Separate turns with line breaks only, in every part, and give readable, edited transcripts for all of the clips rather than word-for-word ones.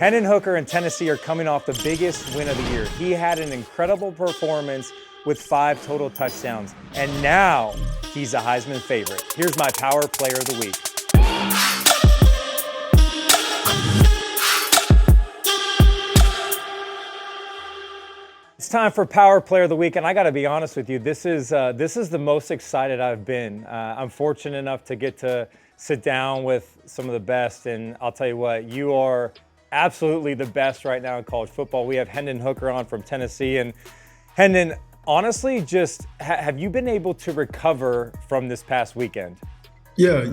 Hendon Hooker and Tennessee are coming off the biggest win of the year. He had an incredible performance with 5 total touchdowns, and now he's a Heisman favorite. Here's my Power Player of the Week. It's time for Power Player of the Week, and I got to be honest with you, this is the most excited I've been. I'm fortunate enough to get to sit down with some of the best, and I'll tell you what, you are absolutely the best right now in college football. We have Hendon Hooker on from Tennessee, and Hendon, honestly, just have you been able to recover from this past weekend?
Yeah,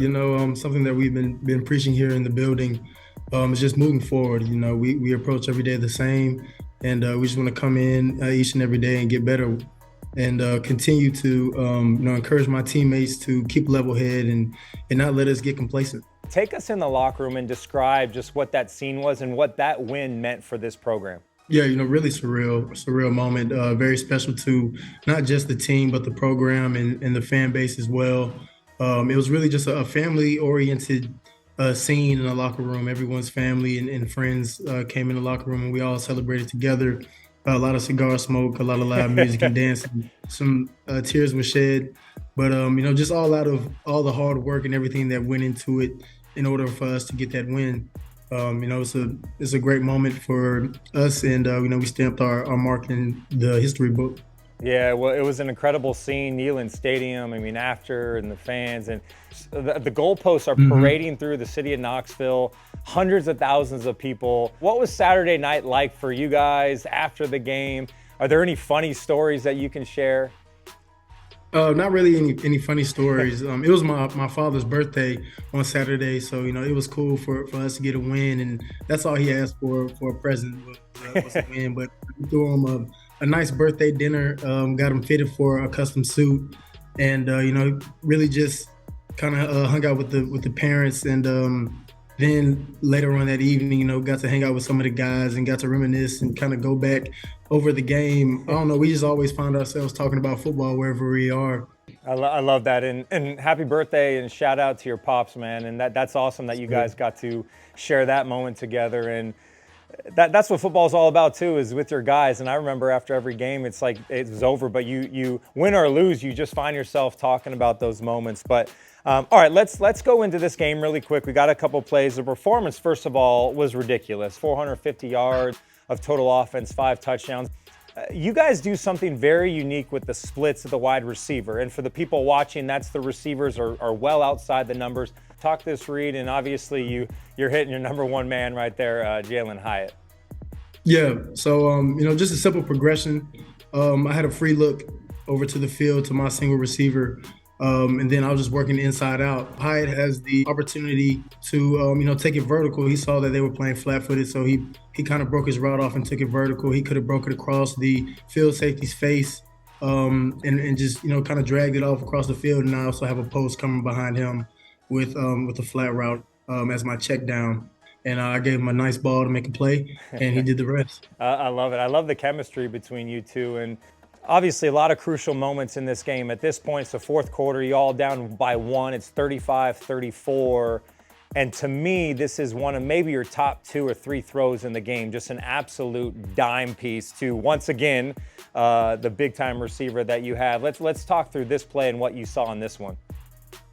something that we've been preaching here in the building is just moving forward. We approach every day the same, and we just want to come in each and every day and get better, and continue to encourage my teammates to keep level head and not let us get complacent.
Take us in the locker room and describe just what that scene was and what that win meant for this program.
Yeah, really surreal moment. Very special to not just the team, but the program and the fan base as well. It was really just a family-oriented scene in the locker room. Everyone's family and friends came in the locker room, and we all celebrated together. A lot of cigar smoke, a lot of loud music and dancing. Some tears were shed, but just all out of all the hard work and everything that went into it in order for us to get that win. It's a great moment for us, and we stamped our mark in the history book.
Yeah, well, it was an incredible scene, Neyland Stadium, after, and the fans, and the goalposts are parading through the city of Knoxville, hundreds of thousands of people. What was Saturday night like for you guys after the game? Are there any funny stories that you can share?
Not really any funny stories. It was my father's birthday on Saturday, so it was cool for us to get a win, and that's all he asked for a present was a win. But we threw him a nice birthday dinner, got him fitted for a custom suit, and really just kind of hung out with the parents, and then later on that evening, got to hang out with some of the guys and got to reminisce and kind of go back over the game. I don't know, we just always find ourselves talking about football wherever we are.
I love that, and happy birthday and shout out to your pops, man. And that's awesome that you guys got to share that moment together, and that's what football is all about too, is with your guys. And I remember after every game, it's like it was over, but you win or lose, you just find yourself talking about those moments. But all right, let's go into this game really quick. We got a couple plays. The performance, first of all, was ridiculous. 450 yards of total offense, 5 touchdowns. You guys do something very unique with the splits of the wide receiver. And for the people watching, that's the receivers are well outside the numbers. Talk this read, and obviously you're hitting your number one man right there, Jalen Hyatt.
Yeah, so just a simple progression. I had a free look over to the field to my single receiver, and then I was just working inside out. Hyatt has the opportunity to take it vertical. He saw that they were playing flat-footed, so he kind of broke his route off and took it vertical. He could have broke it across the field safety's face, and just kind of dragged it off across the field. And I also have a post coming behind him with a flat route as my check down. And I gave him a nice ball to make a play, and he did the rest.
I love it. I love the chemistry between you two. And obviously a lot of crucial moments in this game. At this point, it's the fourth quarter. You all down by 1. It's 35-34. And to me, this is one of maybe your top 2 or 3 throws in the game. Just an absolute dime piece to, once again, the big-time receiver that you have. Let's talk through this play and what you saw in this one.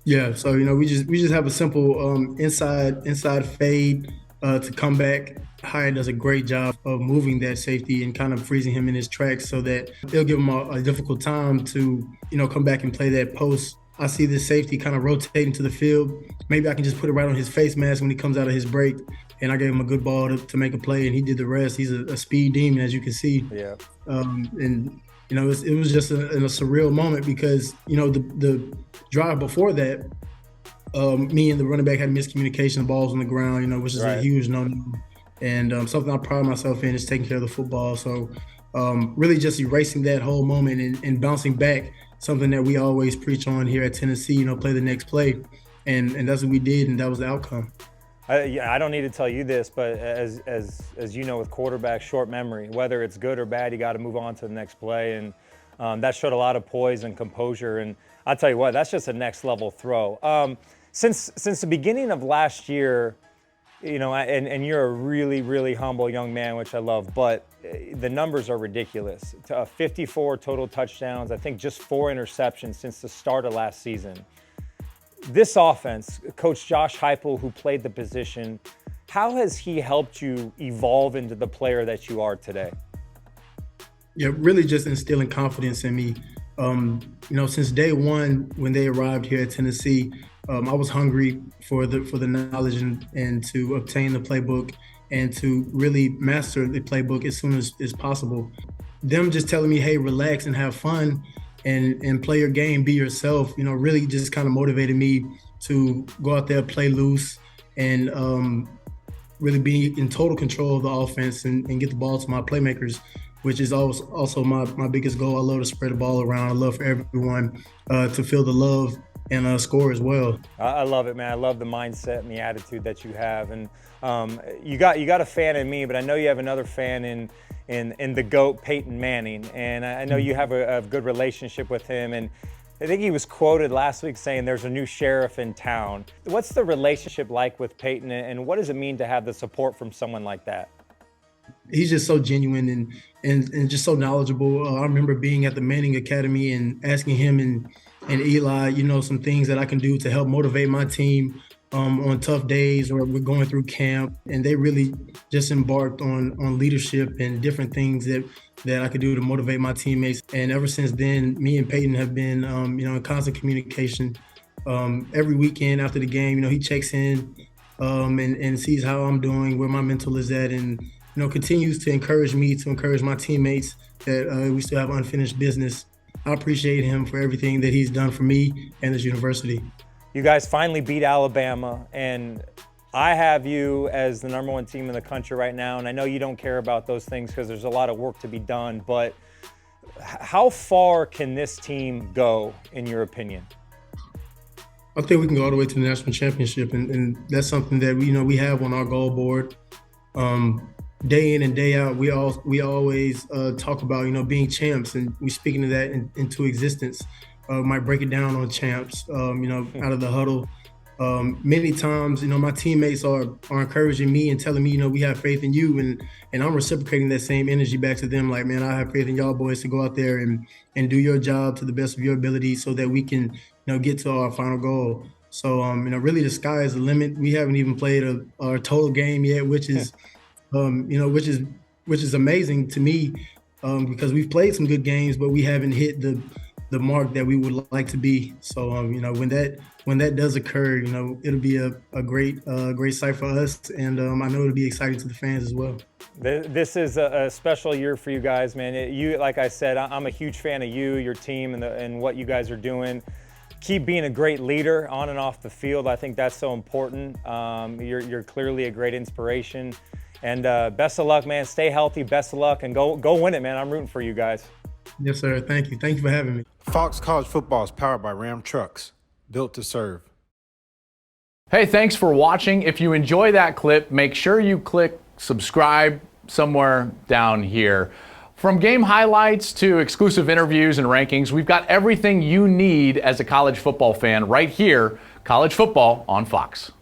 Yeah, so we just have a simple inside fade to come back. Hyatt does a great job of moving that safety and kind of freezing him in his tracks so that it'll give him a difficult time to come back and play that post. I see this safety kind of rotating to the field. Maybe I can just put it right on his face mask when he comes out of his break. And I gave him a good ball to make a play, and he did the rest. He's a speed demon, as you can see.
Yeah.
And it was just a surreal moment because the drive before that, me and the running back had miscommunication. The ball's on the ground, which is
right.
A huge no-no. And something I pride myself in is taking care of the football. So really just erasing that whole moment and bouncing back, something that we always preach on here at Tennessee, play the next play. And that's what we did, and that was the outcome.
I don't need to tell you this, but as you know, with quarterbacks, short memory. Whether it's good or bad, you got to move on to the next play. And that showed a lot of poise and composure. And I'll tell you what, that's just a next level throw. Since the beginning of last year, and you're a really, really humble young man, which I love, but the numbers are ridiculous. 54 total touchdowns, I think just 4 interceptions since the start of last season. This offense, Coach Josh Heupel, who played the position, how has he helped you evolve into the player that you are today?
Yeah, really just instilling confidence in me. Since day one, when they arrived here at Tennessee, I was hungry for the knowledge and to obtain the playbook and to really master the playbook as soon as possible. Them just telling me, hey, relax and have fun and play your game, be yourself, really just kind of motivated me to go out there, play loose, and really be in total control of the offense and get the ball to my playmakers, which is also my biggest goal. I love to spread the ball around. I love for everyone to feel the love and score as well.
I love it, man. I love the mindset and the attitude that you have. And you got a fan in me, but I know you have another fan in the GOAT, Peyton Manning. And I know you have a good relationship with him. And I think he was quoted last week saying there's a new sheriff in town. What's the relationship like with Peyton, and what does it mean to have the support from someone like that?
He's just so genuine and just so knowledgeable. I remember being at the Manning Academy and asking him and Eli, some things that I can do to help motivate my team on tough days or we're going through camp. And they really just embarked on leadership and different things that I could do to motivate my teammates. And ever since then, me and Peyton have been, in constant communication. Every weekend after the game, he checks in and sees how I'm doing, where my mental is at, and continues to encourage me, to encourage my teammates that we still have unfinished business. I appreciate him for everything that he's done for me and this university.
You guys finally beat Alabama, and I have you as the #1 team in the country right now, and I know you don't care about those things because there's a lot of work to be done, but how far can this team go, in your opinion?
I think we can go all the way to the national championship, and that's something that we have on our goal board. Day in and day out, we always talk about being champs, and we speaking to that into existence. Might break it down on champs, out of the huddle. Many times, my teammates are encouraging me and telling me, we have faith in you, and I'm reciprocating that same energy back to them. Like, man, I have faith in y'all boys to go out there and do your job to the best of your ability, so that we can, get to our final goal. So, really, the sky is the limit. We haven't even played our total game yet, which is, which is amazing to me, because we've played some good games, but we haven't hit the mark that we would like to be. So, when that does occur, it'll be a great sight for us, and I know it'll be exciting to the fans as well.
This is a special year for you guys, man. You, like I said, I'm a huge fan of you, your team, and what you guys are doing. Keep being a great leader on and off the field. I think that's so important. You're clearly a great inspiration. And best of luck, man. Stay healthy. Best of luck, and go win it, man. I'm rooting for you guys.
Yes, sir. Thank you. Thank you for having me.
Fox College Football is powered by Ram Trucks, built to serve.
Hey, thanks for watching. If you enjoy that clip, make sure you click subscribe somewhere down here. From game highlights to exclusive interviews and rankings, we've got everything you need as a college football fan right here. College football on Fox.